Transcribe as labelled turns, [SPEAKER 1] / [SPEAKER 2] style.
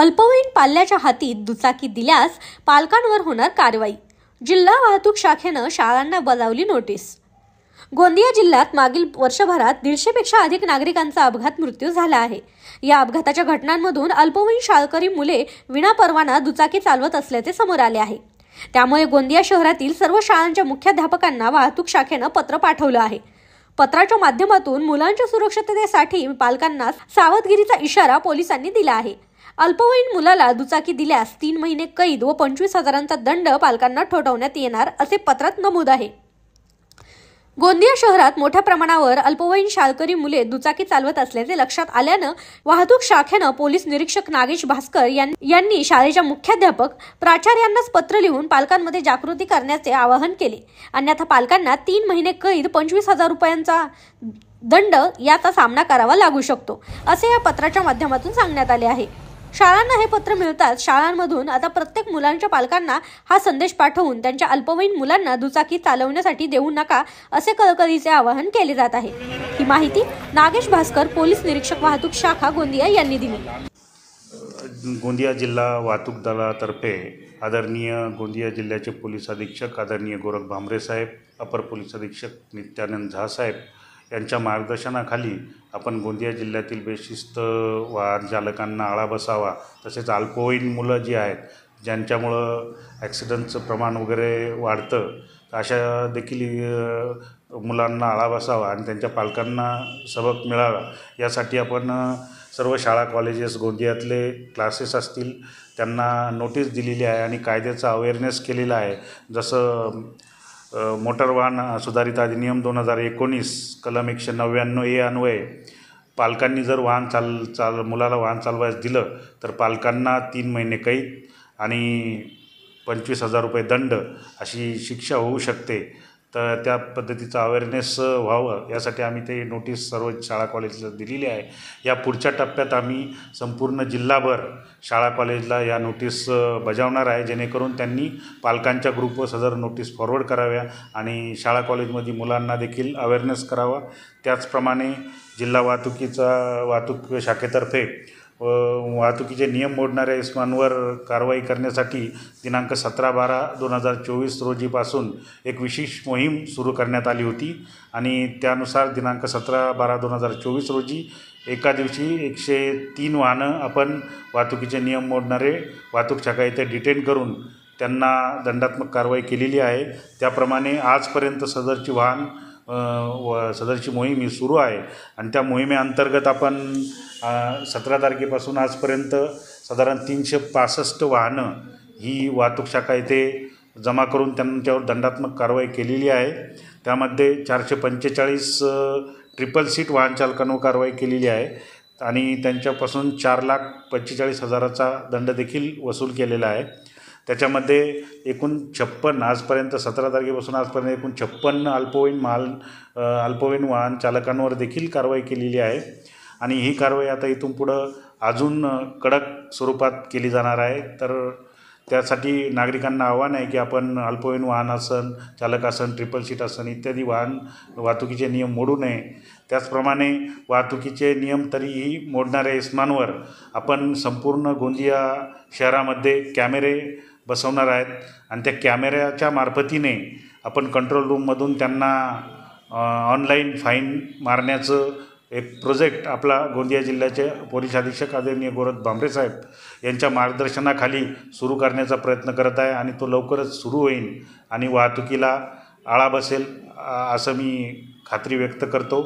[SPEAKER 1] अल्पवयीन पाल्याच्या हाती दुचाकी दिल्यास पालकांवर होणार कारवाई। जिल्हा वाहतूक शाखेनं शाळांना बजावली नोटीस। गोंदिया जिल्ह्यात मागील वर्षभरात 150 पेक्षा अधिक नागरिकांचा अपघात मृत्यू झाला आहे। या अपघाताच्या घटनांमधून अल्पवयीन शाळकरी मुले विनापरवाना दुचाकी चालवत असल्याचे समोर आले आहे। त्यामुळे गोंदिया शहरातील सर्व शाळांच्या मुख्याध्यापकांना वाहतूक शाखेनं पत्र पाठवलं आहे। पत्राच्या माध्यमातून मुलांच्या सुरक्षिततेसाठी पालकांना सावधगिरीचा इशारा पोलिसांनी दिला आहे। अल्पवयीन मुलाला दुचाकी दिल्यास 3 महिने कैद व 25,000चा दंड पालकांना ठोठावण्यात येणार असे पत्रात नमूद आहे। गोंदिया शहरात मोठ्या प्रमाणावर अल्पवयीन शाळकरी मुले दुचाकी चालवत असल्याचे लक्षात आल्यानं वाहतूक शाखेनं पोलीस निरीक्षक नागेश भास्कर यांनी शाळेच्या मुख्याध्यापक प्राचार्यांनाच पत्र लिहून पालकांमध्ये जागृती करण्याचे आवाहन केले। अन्यथा पालकांना 3 महिने कैद 25,000 रुपयांचा दंड याचा सामना करावा लागू शकतो, असे या पत्राच्या माध्यमातून सांगण्यात आले आहे। शाळांना हे पत्र मिळताच शाळांमधून आता प्रत्येक मुलांच्या पालकांना हा संदेश पाठवून त्यांच्या अल्पवयीन मुलांना दुचाकी चालवण्यासाठी देऊ नका असे कळकळीचे आवाहन केले जात आहे। ही माहिती नागेश भास्कर, पोलीस निरीक्षक वाहतूक शाखा गोंदिया यांनी दिली।
[SPEAKER 2] गोंदिया जिल्हा वाहतूक दलातर्फे आदरणीय गोंदिया जिल्ह्याचे पोलीस अधीक्षक आदरणीय गोरख भांबरे साहेब, अपर पोलीस अधीक्षक नित्यानंद झा साहेब यांच्या मार्गदर्शनाखाली आपण गोंदिया जिल्ह्यातील बेशिस्त वाहन चालकांना आळा बसावा, तसेच अल्पवयीन मुलं जी आहेत ज्यांच्यामुळं ॲक्सिडेंटचं प्रमाण वगैरे वाढतं, अशा देखील मुलांना आळा बसावा आणि त्यांच्या पालकांना सबक मिळावा यासाठी आपण सर्व शाळा कॉलेजेस गोंदियातले क्लासेस असतील त्यांना नोटीस दिलेली आहे आणि कायद्याचा अवेअरनेस केलेला आहे। जसं मोटर वाहन सुधारित अधिनियम 2019 कलम 199A अन्वये पालकांनी जर मुलाला वाहन चालवायला दिलं तर पालकांना 3 महिने कैद आणि 25,000 रुपये दंड अशी शिक्षा होऊ शकते। तर त्या पद्धतीचा अवेअरनेस व्हावं यासाठी आम्ही ते नोटीस सर्व शाळा कॉलेजला दिलेली आहे। या पुढच्या टप्प्यात आम्ही संपूर्ण जिल्हाभर शाळा कॉलेजला या नोटीस बजावणार आहे, जेणेकरून त्यांनी पालकांच्या ग्रुपवर सदर नोटीस फॉरवर्ड कराव्या आणि शाळा कॉलेजमध्ये मुलांना देखील अवेअरनेस करावा। त्याचप्रमाणे जिल्हा वाहतूक शाखेतर्फे वाहतुकीचे नियम मोडणाऱ्या इस्मांवर कारवाई करण्यासाठी दिनांक 17/12/2024 रोजीपासून एक विशेष मोहीम सुरू करण्यात आली होती आणि त्यानुसार दिनांक 17/12/2024 रोजी एका दिवशी 103 वाहनं आपण वाहतुकीचे नियम मोडणारे वाहतूक शाखा येथे डिटेन करून त्यांना दंडात्मक कारवाई केलेली आहे। त्याप्रमाणे आजपर्यंत सदरची मोहीम ही सुरू आहे आणि त्या मोहिमेअंतर्गत आपण 17 तारखेपासून आजपर्यंत साधारण 365 वाहनं ही वाहतूक शाखा येथे जमा करून त्यांच्यावर दंडात्मक कारवाई केलेली आहे। त्यामध्ये 445 ट्रिपल सीट वाहन चालकांवर कारवाई केलेली आहे आणि त्यांच्यापासून 4,45,000चा दंड देखील वसूल केलेला आहे। त्याच्यामध्ये एकूण 56 आजपर्यंत 17 तारखेपासून आजपर्यंत एकूण 56 अल्पवयीन वाहन चालकांवर देखील कारवाई केलेली आहे आणि ही कारवाई आता इथून पुढं अजून कडक स्वरूपात केली जाणार आहे। तर त्यासाठी नागरिकांना आव्हान आहे की आपण अल्पवयीन वाहन चालक असन, ट्रिपल सीट असन इत्यादी वाहतुकीचे नियम मोडू नये। त्याचप्रमाणे वाहतुकीचे नियम तरीही मोडणाऱ्या इस्मांवर आपण संपूर्ण गोंदिया शहरामध्ये कॅमेरे बसवणार आहेत आणि त्या कॅमेऱ्याच्या मार्फतीने आपण कंट्रोल रूममधून त्यांना ऑनलाईन फाईन मारण्याचं एक प्रोजेक्ट आपला गोंदिया जिल्ह्याचे पोलीस अधीक्षक आदरणीय गोरख भांबरे साहेब यांच्या मार्गदर्शनाखाली सुरू करण्याचा प्रयत्न करत आहे आणि तो लवकरच सुरू होईल आणि वाहतुकीला आळा बसेल असं मी खात्री व्यक्त करतो।